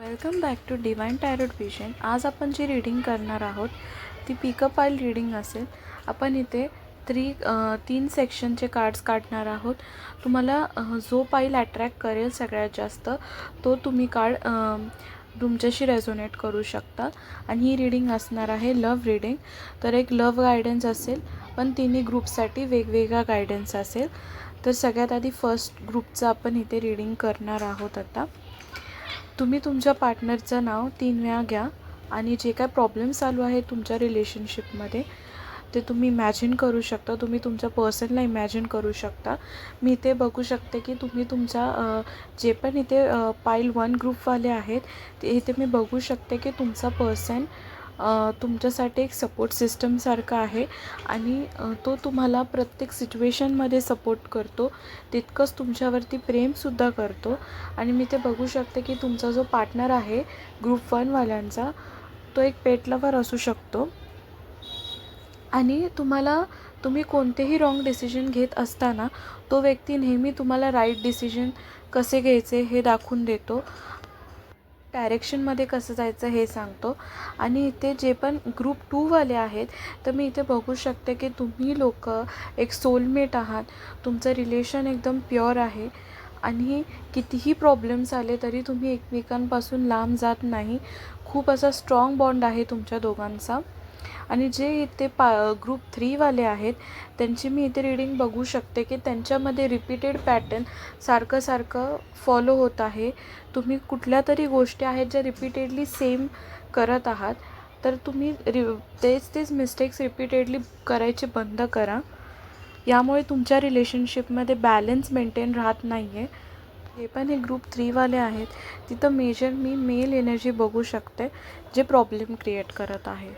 Welcome back to divine tarot vision. आज आपण जी reading करणार आहोत ती पिकअप पाईल रीडिंग असेल. आपण इथे तीन सेक्शनचे कार्ड्स काढणार आहोत. तुम्हाला जो पाईल अट्रॅक्ट करेल सगळ्यात जास्त तो तुम्ही कार्ड तुमच्याशी रेझोनेट करू शकता. आणि ही रीडिंग असणार आहे लव्ह रीडिंग. तर एक लव्ह गायडन्स असेल, पण तिन्ही ग्रुपसाठी वेगवेगळा गायडन्स असेल. तर सगळ्यात आधी फर्स्ट ग्रुपचं आपण इथे रीडिंग करणार आहोत. आता तुम्ही तुमच्या पार्टनरचं नाव 3 वेळा घ्या आणि जे काय प्रॉब्लेम चालू आहे तुमच्या रिलेशनशिपमध्ये ते तुम्ही इमॅजिन करू शकता. तुम्ही तुमच्या पर्सनला इमॅजिन करू शकता. मी इथे बघू शकते की तुम्ही तुमच्या जे पण इथे पाईल 1 ग्रुपवाले आहेत ते इथे मी बघू शकते की तुमचा पर्सन तुमच्यासाठी एक सपोर्ट सिस्टमसारखा आहे आणि तो तुम्हाला प्रत्येक सिच्युएशनमध्ये सपोर्ट करतो. तितकंच तुमच्यावरती प्रेमसुद्धा करतो. आणि मी ते बघू शकते की तुमचा जो पार्टनर आहे ग्रुप 1वाल्यांचा तो एक पेट लवर असू शकतो. आणि तुम्ही कोणतेही रॉंग डिसिजन घेत असताना तो व्यक्ती नेहमी तुम्हाला राईट डिसिजन कसे घ्यायचे हे दाखवून देतो. डायरेक्शनमध्ये कसं जायचं हे सांगतो. आणि इथे जे पण ग्रुप 2वाले आहेत तर मी इथे बघू शकते की तुम्ही लोक एक सोलमेट आहात. तुमचं रिलेशन एकदम प्युअर आहे आणि कितीही प्रॉब्लेम्स आले तरी तुम्ही एकमेकांपासून लांब जात नाही. खूप असा स्ट्रॉंग बॉन्ड आहे तुमच्या दोघांचा. आणि जे इथे ग्रुप 3वाले आहेत त्यांची मी इथे रीडिंग बघू शकते की त्यांच्यामध्ये रिपीटेड पॅटर्न सारखं फॉलो होत आहे. तुम्ही कुठल्या तरी गोष्टी आहेत ज्या रिपीटेडली सेम करत आहात. तर तुम्ही तेच मिस्टेक्स रिपीटेडली करायचे बंद करा. यामुळे तुमच्या रिलेशनशिपमध्ये बॅलन्स मेंटेन राहत नाही आहे. जे पण हे ग्रुप 3वाले आहेत तिथं मी मेल एनर्जी बघू शकते जे प्रॉब्लेम क्रिएट करत आहे.